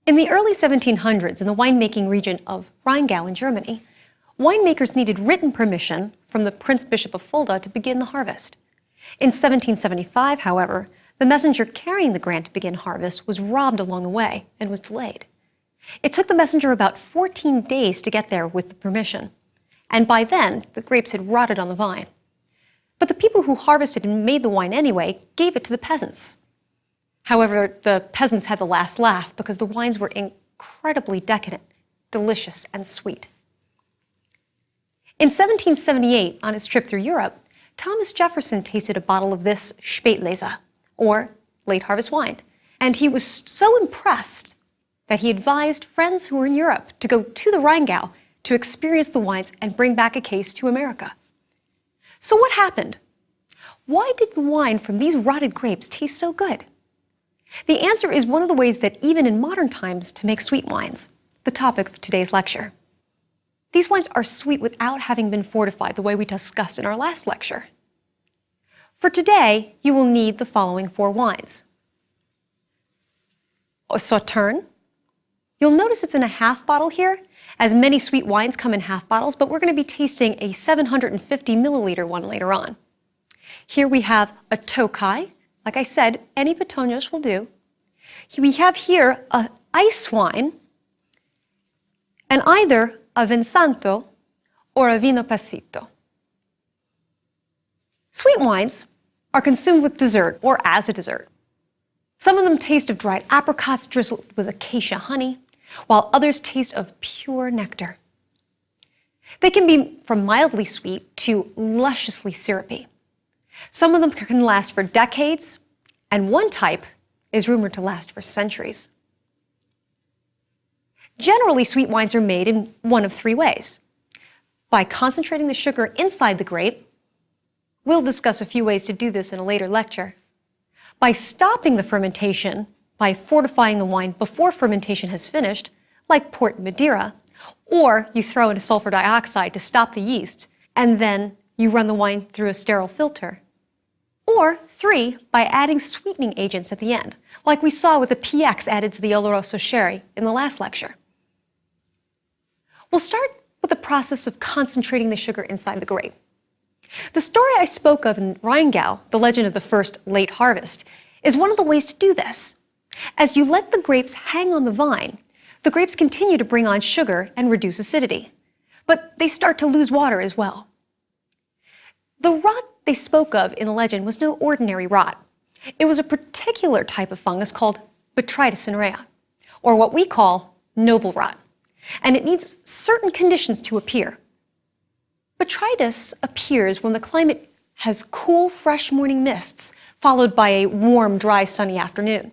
In the early 1700s, in the winemaking region of Rheingau in Germany, winemakers needed written permission from the Prince Bishop of Fulda to begin the harvest. In 1775, however, the messenger carrying the grant to begin harvest was robbed along the way and was delayed. It took the messenger about 14 days to get there with the permission, and by then, the grapes had rotted on the vine. But the people who harvested and made the wine anyway gave it to the peasants. However, the peasants had the last laugh because the wines were incredibly decadent, delicious, and sweet. In 1778, on his trip through Europe, Thomas Jefferson tasted a bottle of this Spätlese, or late harvest wine, and he was so impressed that he advised friends who were in Europe to go to the Rheingau to experience the wines and bring back a case to America. So what happened? Why did the wine from these rotted grapes taste so good? The answer is one of the ways that even in modern times to make sweet wines, the topic of today's lecture. These wines are sweet without having been fortified the way we discussed in our last lecture. For today, you will need the following 4 wines. A Sauterne. You'll notice it's in a half bottle here, as many sweet wines come in half bottles, but we're going to be tasting a 750 milliliter one later on. Here we have a Tokai. Like I said, any Pitonhos will do. We have here a ice wine, and either a Vinsanto or a Vino Passito. Sweet wines are consumed with dessert or as a dessert. Some of them taste of dried apricots drizzled with acacia honey, while others taste of pure nectar. They can be from mildly sweet to lusciously syrupy. Some of them can last for decades, and one type is rumored to last for centuries. Generally, sweet wines are made in one of 3 ways. By concentrating the sugar inside the grape, we'll discuss a few ways to do this in a later lecture. By stopping the fermentation, by fortifying the wine before fermentation has finished, like port and Madeira, or you throw in a sulfur dioxide to stop the yeast, and then you run the wine through a sterile filter. Or 3, by adding sweetening agents at the end, like we saw with the PX added to the Oloroso Sherry in the last lecture. We'll start with the process of concentrating the sugar inside the grape. The story I spoke of in Rheingau, the legend of the first late harvest, is one of the ways to do this. As you let the grapes hang on the vine, the grapes continue to bring on sugar and reduce acidity, but they start to lose water as well. The rot they spoke of in the legend was no ordinary rot. It was a particular type of fungus called Botrytis cinerea, or what we call noble rot, and it needs certain conditions to appear. Botrytis appears when the climate has cool, fresh morning mists, followed by a warm, dry, sunny afternoon.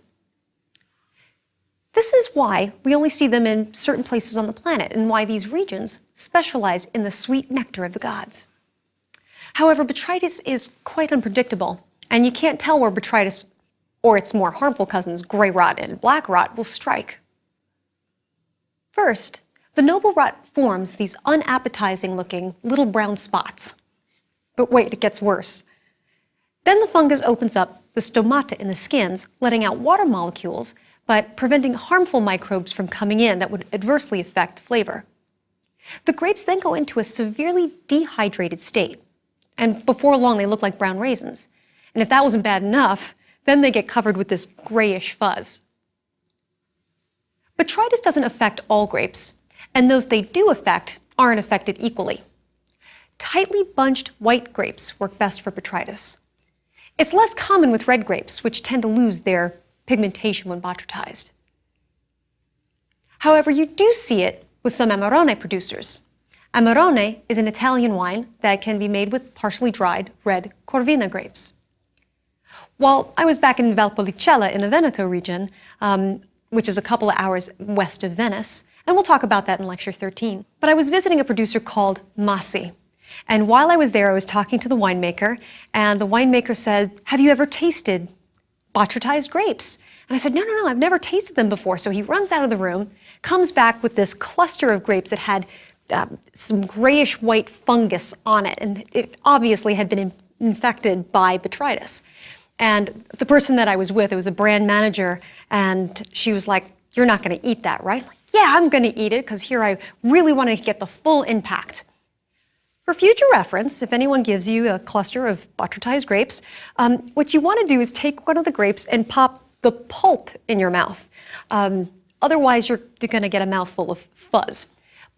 This is why we only see them in certain places on the planet, and why these regions specialize in the sweet nectar of the gods. However, botrytis is quite unpredictable, and you can't tell where botrytis or its more harmful cousins, gray rot and black rot, will strike. First, the noble rot forms these unappetizing-looking little brown spots. But wait, it gets worse. Then the fungus opens up the stomata in the skins, letting out water molecules, but preventing harmful microbes from coming in that would adversely affect flavor. The grapes then go into a severely dehydrated state, and before long they look like brown raisins. And if that wasn't bad enough, then they get covered with this grayish fuzz. Botrytis doesn't affect all grapes, and those they do affect aren't affected equally. Tightly bunched white grapes work best for botrytis. It's less common with red grapes, which tend to lose their pigmentation when botrytized. However, you do see it with some Amarone producers. Amarone is an Italian wine that can be made with partially dried red Corvina grapes. While I was back in Valpolicella in the Veneto region, which is a couple of hours west of Venice, and we'll talk about that in Lecture 13, but I was visiting a producer called Massi. And while I was there, I was talking to the winemaker, and the winemaker said, "Have you ever tasted botrytized grapes?" And I said, no, I've never tasted them before. So he runs out of the room, comes back with this cluster of grapes that had some grayish white fungus on it, and it obviously had been infected by botrytis. And the person that I was with, it was a brand manager, and she was like, You're not going to eat that, right? Like, yeah, I'm going to eat it because here I really want to get the full impact. For future reference, if anyone gives you a cluster of botrytized grapes, what you want to do is take one of the grapes and pop the pulp in your mouth. Otherwise, you're going to get a mouthful of fuzz.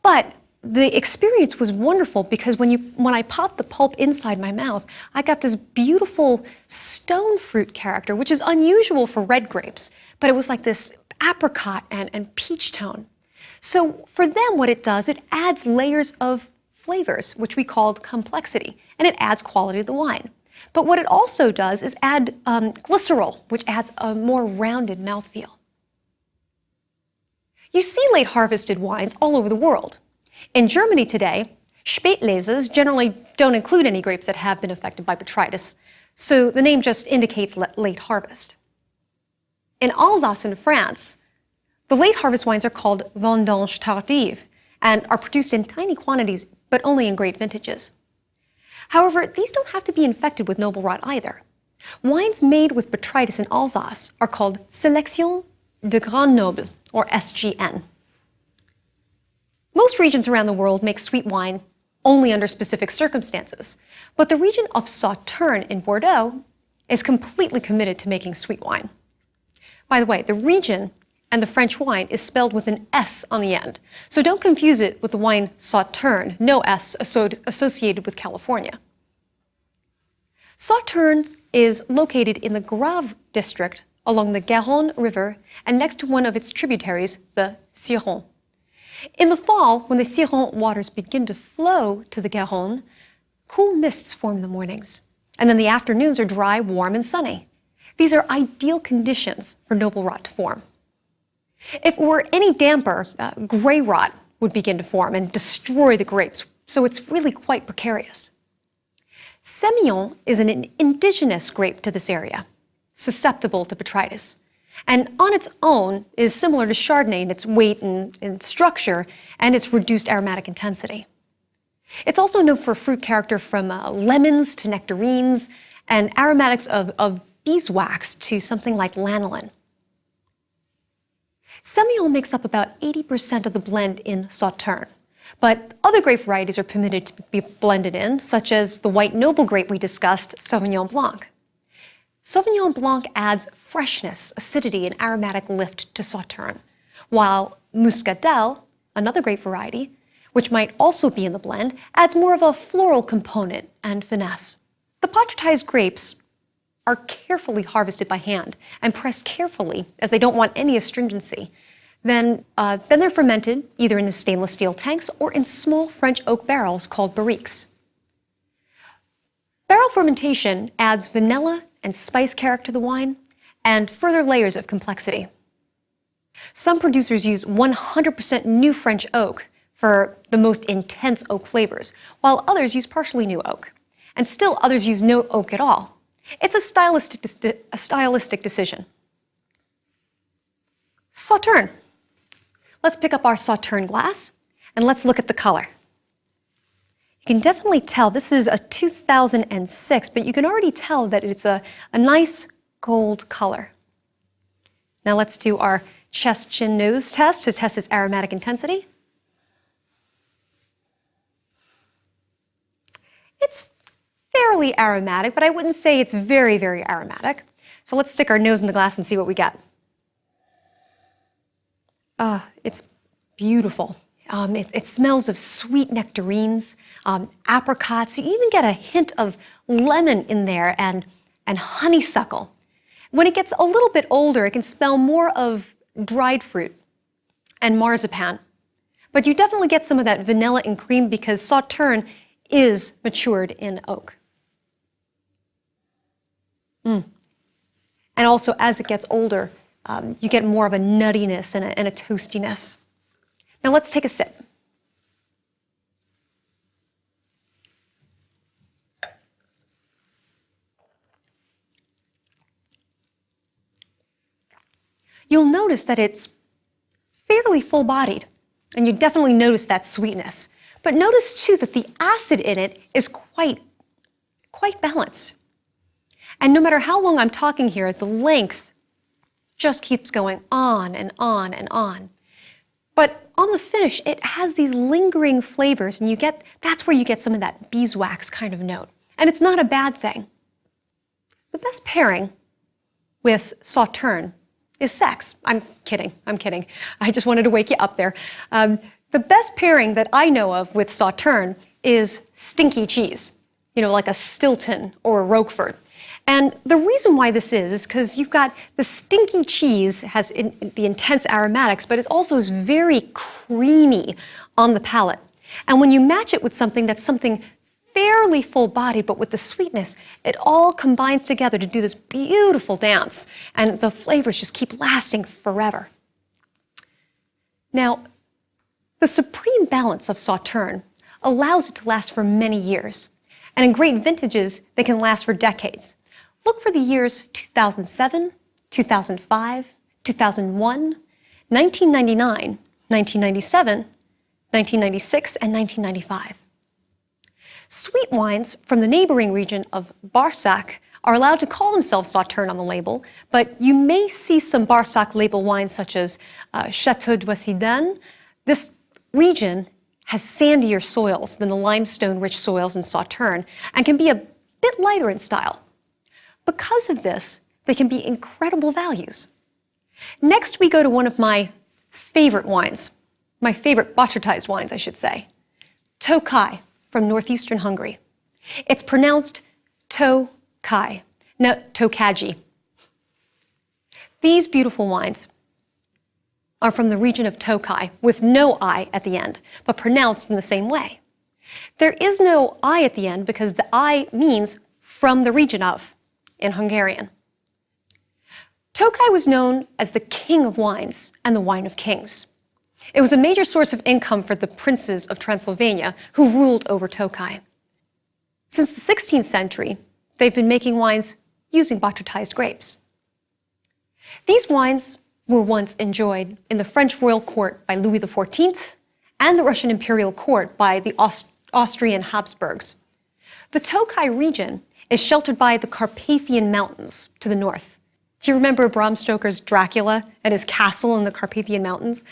But the experience was wonderful because when I popped the pulp inside my mouth, I got this beautiful stone fruit character, which is unusual for red grapes, but it was like this apricot and peach tone. So for them, what it does, it adds layers of flavors, which we called complexity, and it adds quality to the wine. But what it also does is add glycerol, which adds a more rounded mouthfeel. You see late harvested wines all over the world. In Germany today, Spätleses generally don't include any grapes that have been affected by botrytis, so the name just indicates late harvest. In Alsace in France, the late harvest wines are called vendange tardive and are produced in tiny quantities, but only in great vintages. However, these don't have to be infected with noble rot either. Wines made with botrytis in Alsace are called Sélection de Grand Noble, or SGN. Most regions around the world make sweet wine only under specific circumstances, but the region of Sauternes in Bordeaux is completely committed to making sweet wine. By the way, the region and the French wine is spelled with an S on the end, so don't confuse it with the wine Sauternes, no S associated with California. Sauternes is located in the Grave district along the Garonne River and next to one of its tributaries, the Ciron. In the fall, when the Ciron waters begin to flow to the Garonne, cool mists form in the mornings, and then the afternoons are dry, warm, and sunny. These are ideal conditions for noble rot to form. If it were any damper, gray rot would begin to form and destroy the grapes, so it's really quite precarious. Semillon is an indigenous grape to this area, susceptible to botrytis, and on its own is similar to Chardonnay in its weight and structure and its reduced aromatic intensity. It's also known for fruit character from lemons to nectarines and aromatics of beeswax to something like lanolin. Semillon makes up about 80% of the blend in Sauternes, but other grape varieties are permitted to be blended in, such as the white noble grape we discussed, Sauvignon Blanc. Sauvignon Blanc adds freshness, acidity, and aromatic lift to Sauternes, while Muscadel, another grape variety, which might also be in the blend, adds more of a floral component and finesse. The botrytized grapes are carefully harvested by hand and pressed carefully as they don't want any astringency. Then they're fermented either in stainless steel tanks or in small French oak barrels called barriques. Barrel fermentation adds vanilla and spice character to the wine and further layers of complexity. Some producers use 100% new French oak for the most intense oak flavors, while others use partially new oak, and still others use no oak at all. It's a stylistic decision. Sauternes. Let's pick up our Sauternes glass and let's look at the color. You can definitely tell this is a 2006, but you can already tell that it's a nice gold color. Now let's do our chest, chin, nose test to test its aromatic intensity. It's fairly aromatic, but I wouldn't say it's very, very aromatic. So let's stick our nose in the glass and see what we get. It's beautiful. It smells of sweet nectarines, apricots. You even get a hint of lemon in there and honeysuckle. When it gets a little bit older, it can smell more of dried fruit and marzipan. But you definitely get some of that vanilla and cream because Sauternes is matured in oak. And also, as it gets older, you get more of a nuttiness and a toastiness. Now let's take a sip. You'll notice that it's fairly full-bodied, and you definitely notice that sweetness. But notice too that the acid in it is quite balanced. And no matter how long I'm talking here, the length just keeps going on and on and on. But on the finish, it has these lingering flavors, and that's where you get some of that beeswax kind of note. And it's not a bad thing. The best pairing with Sauterne is sex. I'm kidding. I just wanted to wake you up there. The best pairing that I know of with Sauterne is stinky cheese, like a Stilton or a Roquefort. And the reason why this is because you've got the stinky cheese has the intense aromatics, but it also is very creamy on the palate. And when you match it with something fairly full-bodied, but with the sweetness, it all combines together to do this beautiful dance, and the flavors just keep lasting forever. Now, the supreme balance of Sauterne allows it to last for many years, and in great vintages, they can last for decades. Look for the years 2007, 2005, 2001, 1999, 1997, 1996, and 1995. Sweet wines from the neighboring region of Barsac are allowed to call themselves Sauterne on the label, but you may see some Barsac label wines such as Chateau d'Oisidan. This region has sandier soils than the limestone-rich soils in Sauterne and can be a bit lighter in style. Because of this, they can be incredible values. Next, we go to one of my favorite wines, my favorite botrytized wines, I should say, Tokaj from northeastern Hungary. It's pronounced Tokaj, not Tokaji. These beautiful wines are from the region of Tokaj, with no I at the end, but pronounced in the same way. There is no I at the end because the I means from the region of in Hungarian. Tokaj was known as the king of wines and the wine of kings. It was a major source of income for the princes of Transylvania who ruled over Tokaj. Since the 16th century, they've been making wines using botrytized grapes. These wines were once enjoyed in the French royal court by Louis XIV and the Russian imperial court by the Austrian Habsburgs. The Tokaj region is sheltered by the Carpathian Mountains to the north. Do you remember Bram Stoker's Dracula and his castle in the Carpathian Mountains?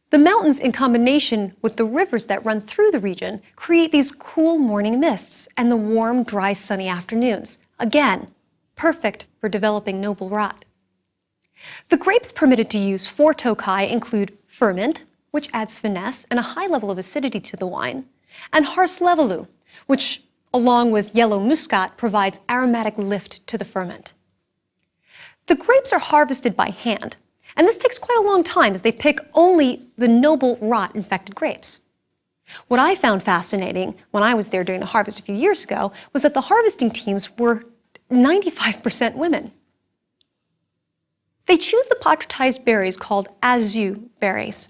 The mountains, in combination with the rivers that run through the region, create these cool morning mists and the warm, dry, sunny afternoons. Again, perfect for developing noble rot. The grapes permitted to use for Tokaj include Furmint, which adds finesse and a high level of acidity to the wine, and Harslevelu, which, along with yellow muscat, provides aromatic lift to the ferment. The grapes are harvested by hand, and this takes quite a long time as they pick only the noble rot-infected grapes. What I found fascinating when I was there during the harvest a few years ago was that the harvesting teams were 95% women. They choose the botrytized berries called azu berries.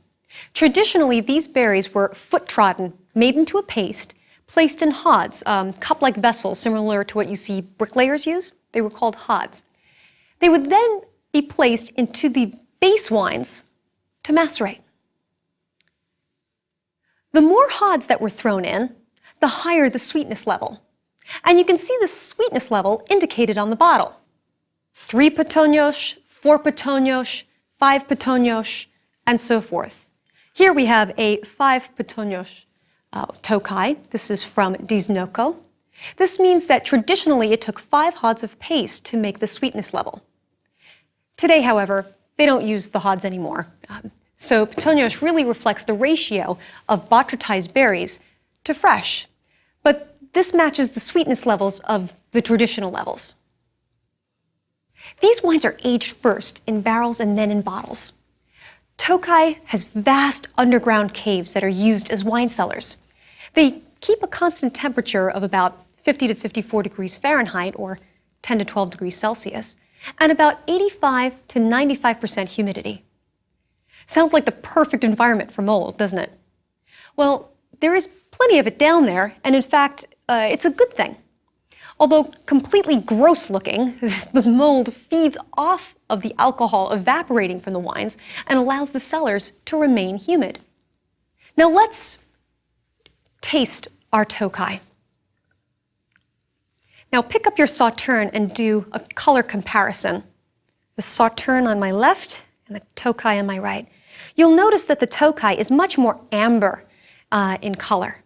Traditionally, these berries were foot-trodden, made into a paste, placed in hods, cup-like vessels similar to what you see bricklayers use. They were called hods. They would then be placed into the base wines to macerate. The more hods that were thrown in, the higher the sweetness level. And you can see the sweetness level indicated on the bottle. 3 petonios, 4 petonios, 5 petonios, and so forth. Here we have a 5 petonios Tokaj. This is from Disznókó. This means that traditionally it took 5 hods of paste to make the sweetness level. Today, however, they don't use the hods anymore. So petonios really reflects the ratio of botrytized berries to fresh. But this matches the sweetness levels of the traditional levels. These wines are aged first in barrels and then in bottles. Tokaj has vast underground caves that are used as wine cellars. They keep a constant temperature of about 50 to 54 degrees Fahrenheit, or 10 to 12 degrees Celsius, and about 85 to 95% humidity. Sounds like the perfect environment for mold, doesn't it? Well, there is plenty of it down there, and in fact, it's a good thing. Although completely gross looking, the mold feeds off of the alcohol evaporating from the wines and allows the cellars to remain humid. Now let's taste our Tokaj. Now pick up your Sauterne and do a color comparison. the Sauterne on my left and the Tokai on my right. You'll notice that the Tokai is much more amber in color.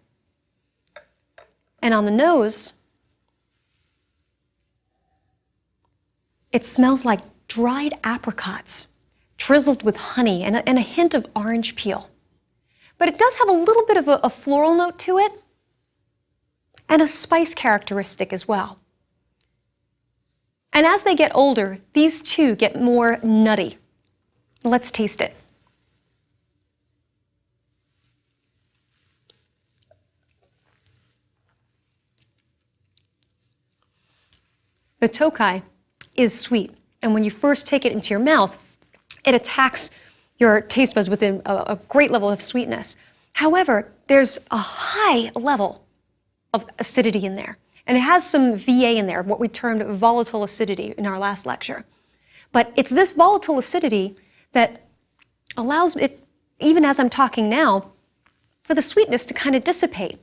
And on the nose, it smells like dried apricots, drizzled with honey and a hint of orange peel. But it does have a little bit of a floral note to it and a spice characteristic as well. And as they get older, these too get more nutty. Let's taste it. The Tokai is sweet, and when you first take it into your mouth, it attacks your taste buds with a great level of sweetness. However, there's a high level of acidity in there, and it has some VA in there, what we termed volatile acidity in our last lecture. But it's this volatile acidity that allows it, even as I'm talking now, for the sweetness to kind of dissipate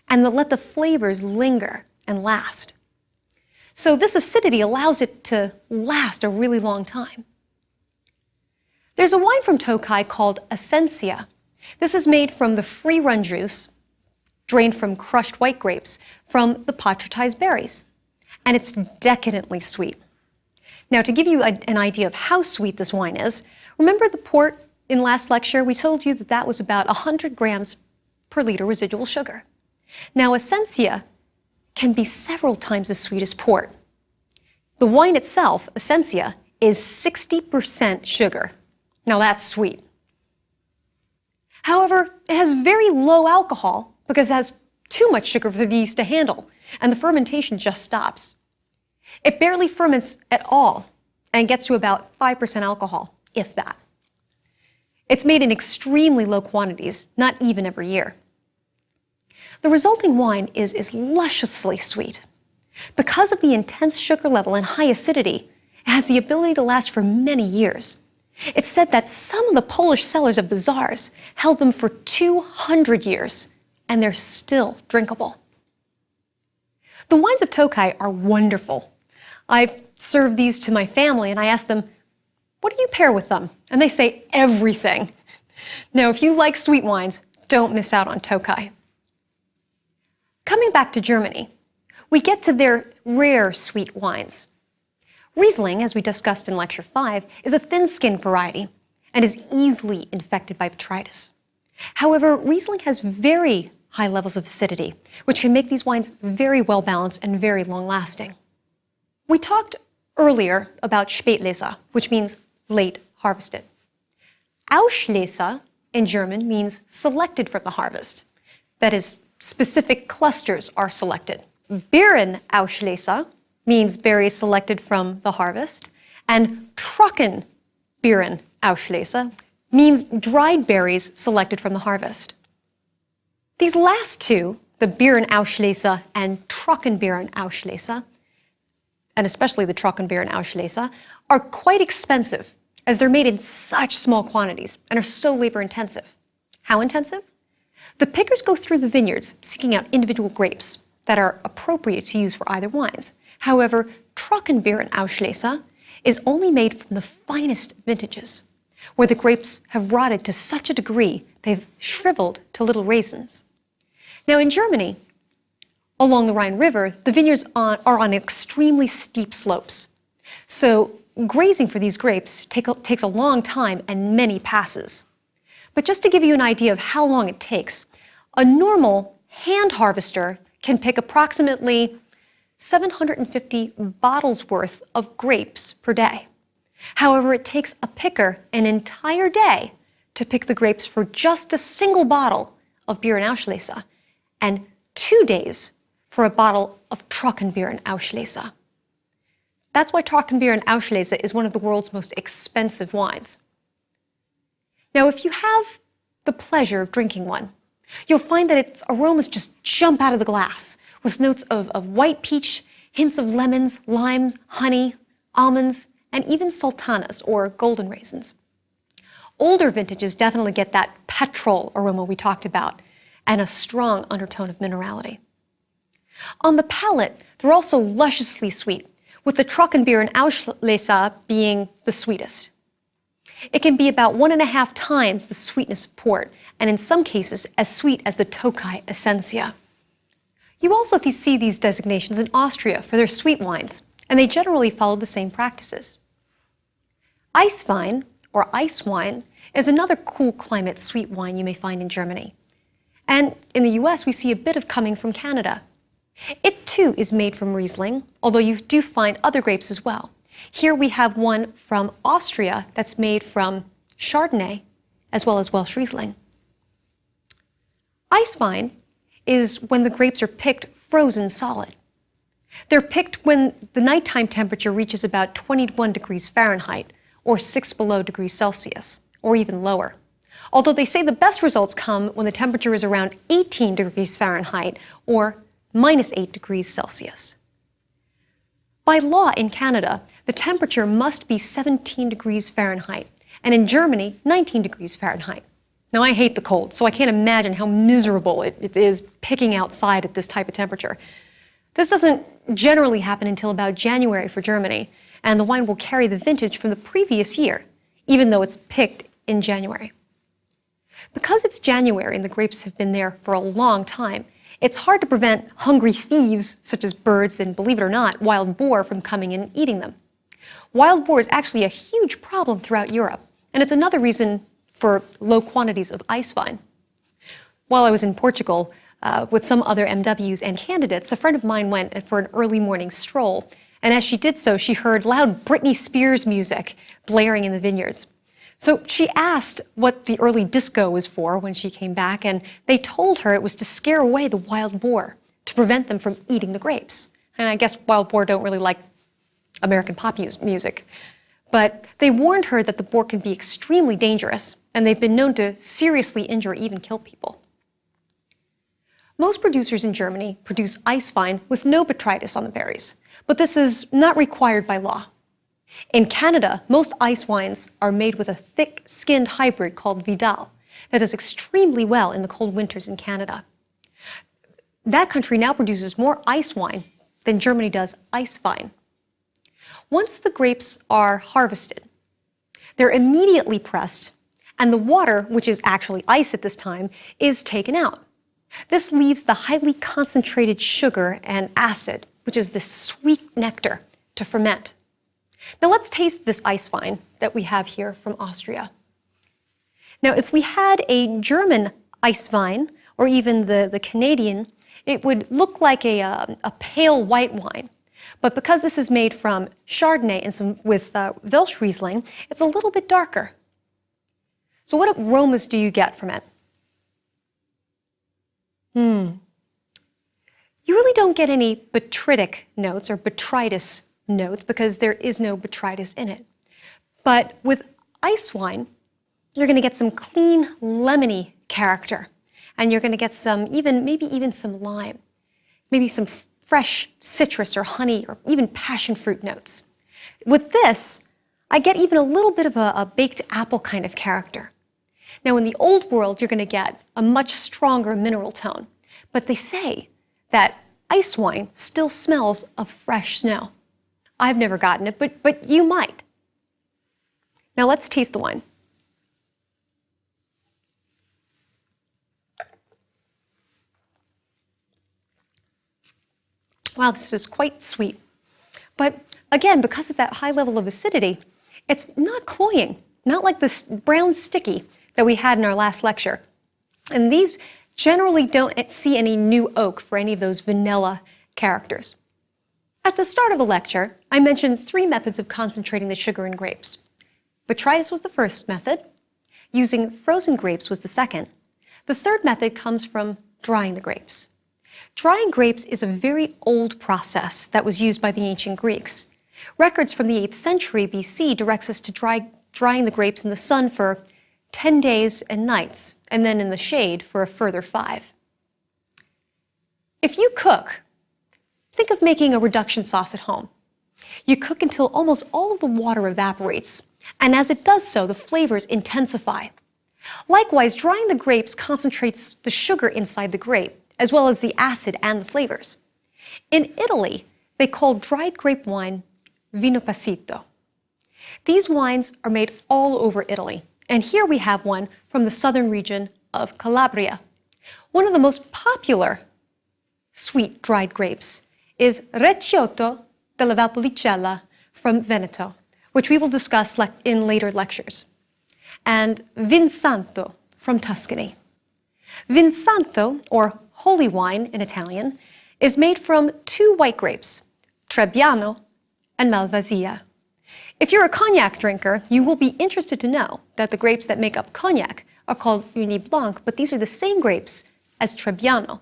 and to let the flavors linger and last. So this acidity allows it to last a really long time. There's a wine from Tokai called Essencia. This is made from the free-run juice, drained from crushed white grapes, from the potratized berries. And it's decadently sweet. Now, to give you an idea of how sweet this wine is, remember the port in last lecture? We told you that that was about 100 grams per liter residual sugar. Now, Essencia can be several times as sweet as port. The wine itself, Essencia, is 60% sugar. Now that's sweet. However, it has very low alcohol because it has too much sugar for the yeast to handle, and the fermentation just stops. It barely ferments at all and gets to about 5% alcohol, if that. It's made in extremely low quantities, not even every year. The resulting wine is lusciously sweet. Because of the intense sugar level and high acidity, it has the ability to last for many years. It's said that some of the Polish cellars of the Tsars held them for 200 years, and they're still drinkable. The wines of Tokai are wonderful. I've served these to my family, and I ask them, what do you pair with them? And they say everything. Now, if you like sweet wines, don't miss out on Tokai. Coming back to Germany, we get to their rare sweet wines. Riesling, as we discussed in Lecture 5, is a thin-skinned variety and is easily infected by botrytis. However, Riesling has very high levels of acidity, which can make these wines very well-balanced and very long-lasting. We talked earlier about Spätlese, which means late harvested. Auslese in German means selected from the harvest. That is, specific clusters are selected. Beerenauslese means berries selected from the harvest, and Trockenbeerenauslese means dried berries selected from the harvest. These last two, the Beerenauslese and Trockenbeerenauslese, and especially the Trockenbeerenauslese, are quite expensive as they're made in such small quantities and are so labor-intensive. How intensive? The pickers go through the vineyards seeking out individual grapes that are appropriate to use for either wines. However, Trockenbeerenauslese is only made from the finest vintages, where the grapes have rotted to such a degree they've shriveled to little raisins. Now in Germany, along the Rhine River, the vineyards are on extremely steep slopes. So grazing for these grapes takes a long time and many passes. But just to give you an idea of how long it takes, a normal hand harvester can pick approximately 750 bottles worth of grapes per day. However, it takes a picker an entire day to pick the grapes for just a single bottle of Beerenauslese and 2 days for a bottle of Trockenbeerenauslese. That's why Trockenbeerenauslese is one of the world's most expensive wines. Now, if you have the pleasure of drinking one, you'll find that its aromas just jump out of the glass with notes of white peach, hints of lemons, limes, honey, almonds, and even sultanas or golden raisins. Older vintages definitely get that petrol aroma we talked about and a strong undertone of minerality. On the palate, they're also lusciously sweet, with the Trockenbeer and Auslese being the sweetest. It can be about 1.5 times the sweetness of port, and in some cases as sweet as the Tokai Essentia. You also see these designations in Austria for their sweet wines, and they generally follow the same practices. Eiswein, or ice wine, is another cool climate sweet wine you may find in Germany. And in the US, we see a bit of coming from Canada. It too is made from Riesling, although you do find other grapes as well. Here we have one from Austria that's made from Chardonnay as well as Welsh Riesling. Ice wine is when the grapes are picked frozen solid. They're picked when the nighttime temperature reaches about 21 degrees Fahrenheit or 6 below degrees Celsius, or even lower. Although they say the best results come when the temperature is around 18 degrees Fahrenheit or -8 degrees Celsius. By law in Canada, the temperature must be 17 degrees Fahrenheit, and in Germany, 19 degrees Fahrenheit. Now, I hate the cold, so I can't imagine how miserable it is picking outside at this type of temperature. This doesn't generally happen until about January for Germany, and the wine will carry the vintage from the previous year, even though it's picked in January. Because it's January and the grapes have been there for a long time, it's hard to prevent hungry thieves, such as birds and, believe it or not, wild boar from coming in and eating them. Wild boar is actually a huge problem throughout Europe, and it's another reason for low quantities of ice wine. While I was in Portugal with some other MWs and candidates, a friend of mine went for an early morning stroll, and as she did so, she heard loud Britney Spears music blaring in the vineyards. So she asked what the early disco was for when she came back, and they told her it was to scare away the wild boar, to prevent them from eating the grapes. And I guess wild boar don't really like American pop music. But they warned her that the boar can be extremely dangerous, and they've been known to seriously injure or even kill people. Most producers in Germany produce ice wine with no botrytis on the berries, but this is not required by law. In Canada, most ice wines are made with a thick-skinned hybrid called Vidal that does extremely well in the cold winters in Canada. That country now produces more ice wine than Germany does ice wine. Once the grapes are harvested, they're immediately pressed, and the water, which is actually ice at this time, is taken out. This leaves the highly concentrated sugar and acid, which is this sweet nectar, to ferment. Now let's taste this ice wine that we have here from Austria. Now, if we had a German ice wine, or even the Canadian, it would look like a pale white wine. But because this is made from Chardonnay and with Welsh Riesling, it's a little bit darker. So what aromas do you get from it? You really don't get any botrytic notes or botrytis notes because there is no botrytis in it. But with ice wine, you're going to get some clean, lemony character. And you're going to get some, maybe even some lime, maybe some fresh citrus or honey or even passion fruit notes. With this, I get even a little bit of a baked apple kind of character. Now, in the old world, you're going to get a much stronger mineral tone. But they say that ice wine still smells of fresh snow. I've never gotten it, but you might. Now let's taste the wine. Wow, this is quite sweet. But again, because of that high level of acidity, it's not cloying, not like this brown sticky that we had in our last lecture. And these generally don't see any new oak for any of those vanilla characters. At the start of the lecture, I mentioned 3 methods of concentrating the sugar in grapes. Botrytis was the first method. Using frozen grapes was the second. The third method comes from drying the grapes. Drying grapes is a very old process that was used by the ancient Greeks. Records from the 8th century BC directs us to drying the grapes in the sun for 10 days and nights, and then in the shade for a further 5. If you cook, think of making a reduction sauce at home. You cook until almost all of the water evaporates, and as it does so, the flavors intensify. Likewise, drying the grapes concentrates the sugar inside the grape, as well as the acid and the flavors. In Italy, they call dried grape wine Vinopacito. These wines are made all over Italy, and here we have one from the southern region of Calabria. One of the most popular sweet dried grapes is Recioto della Valpolicella from Veneto, which we will discuss in later lectures, and Vinsanto from Tuscany. Vinsanto, or holy wine in Italian, is made from two white grapes, Trebbiano and Malvasia. If you're a cognac drinker, you will be interested to know that the grapes that make up cognac are called Uni Blanc, but these are the same grapes as Trebbiano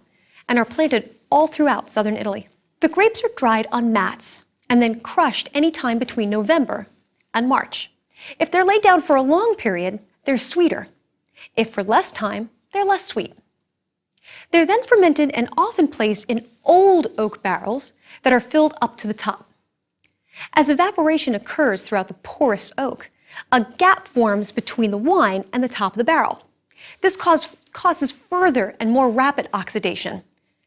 and are planted all throughout southern Italy. The grapes are dried on mats and then crushed any time between November and March. If they're laid down for a long period, they're sweeter. If for less time, they're less sweet. They're then fermented and often placed in old oak barrels that are filled up to the top. As evaporation occurs throughout the porous oak, a gap forms between the wine and the top of the barrel. This causes further and more rapid oxidation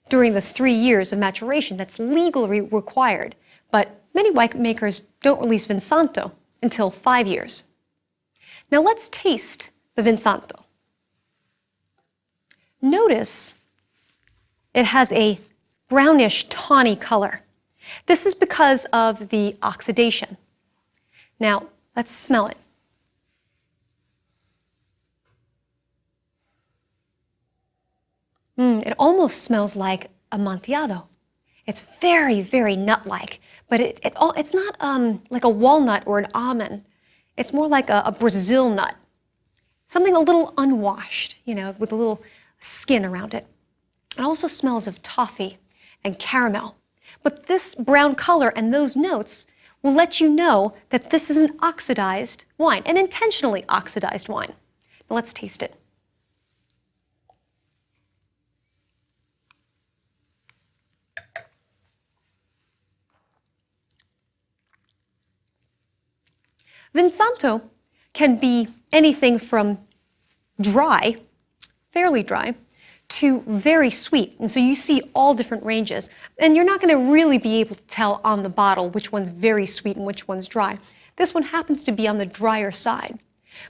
during the 3 years of maturation that's legally required, but many winemakers don't release Vinsanto until 5 years. Now let's taste the Vinsanto. Notice it has a brownish, tawny color. This is because of the oxidation. Now, let's smell it. It almost smells like Amontillado. It's very, very nut-like, but it's not like a walnut or an almond. It's more like a Brazil nut, something a little unwashed, with a little skin around it. It also smells of toffee and caramel. But this brown color and those notes will let you know that this is an oxidized wine, an intentionally oxidized wine. Now let's taste it. Vinsanto can be anything from dry, fairly dry, to very sweet. And so you see all different ranges. And you're not going to really be able to tell on the bottle which one's very sweet and which one's dry. This one happens to be on the drier side.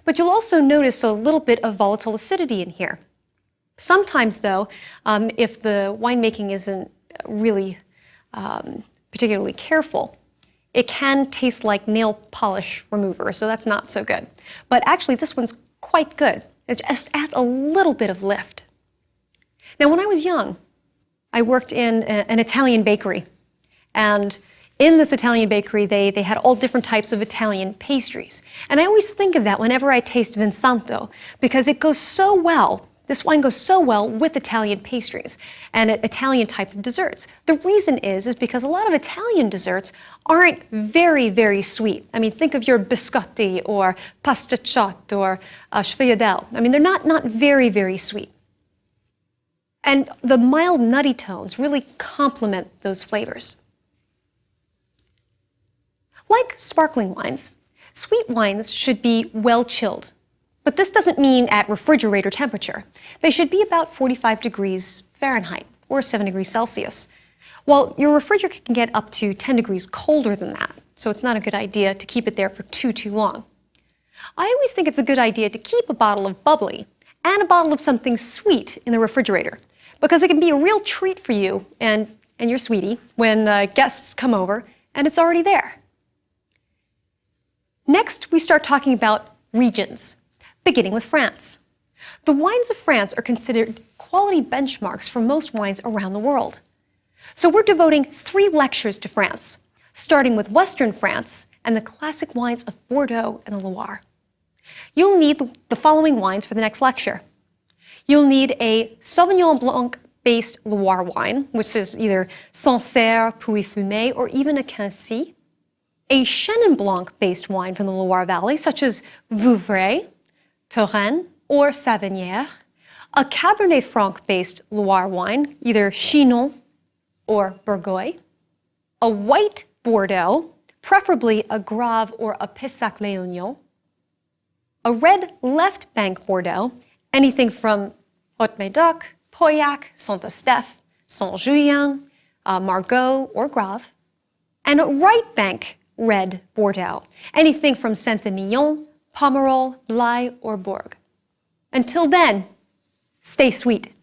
But you'll also notice a little bit of volatile acidity in here. Sometimes, though, if the winemaking isn't really particularly careful, it can taste like nail polish remover, so that's not so good. But actually, this one's quite good. It just adds a little bit of lift. Now, when I was young, I worked in an Italian bakery. And in this Italian bakery, they had all different types of Italian pastries. And I always think of that whenever I taste Vinsanto, because it goes so well, this wine goes so well with Italian pastries and Italian type of desserts. The reason is because a lot of Italian desserts aren't very, very sweet. I mean, think of your biscotti or pasticciotto or sfogliatelle. I mean, they're not very, very sweet. And the mild nutty tones really complement those flavors. Like sparkling wines, sweet wines should be well chilled. But this doesn't mean at refrigerator temperature. They should be about 45 degrees Fahrenheit or 7 degrees Celsius. Well, your refrigerator can get up to 10 degrees colder than that, so it's not a good idea to keep it there for too long. I always think it's a good idea to keep a bottle of bubbly and a bottle of something sweet in the refrigerator, because it can be a real treat for you and your sweetie when guests come over and it's already there. Next, we start talking about regions, beginning with France. The wines of France are considered quality benchmarks for most wines around the world. So we're devoting 3 lectures to France, starting with Western France and the classic wines of Bordeaux and the Loire. You'll need the following wines for the next lecture. You'll need a Sauvignon Blanc-based Loire wine, which is either Sancerre, Pouilly-Fumé, or even a Quincy. A Chenin Blanc-based wine from the Loire Valley, such as Vouvray, Touraine, or Savinière. A Cabernet Franc-based Loire wine, either Chinon or Bourgogne. A white Bordeaux, preferably a Grave or a Pessac-Léognan. A red left bank Bordeaux, anything from Haute-Médoc, Pauillac, Saint-Estèphe, Saint-Julien, Margaux, or Grave. And a right bank red Bordeaux. Anything from Saint-Emilion, Pomerol, Blaye, or Bourg. Until then, stay sweet.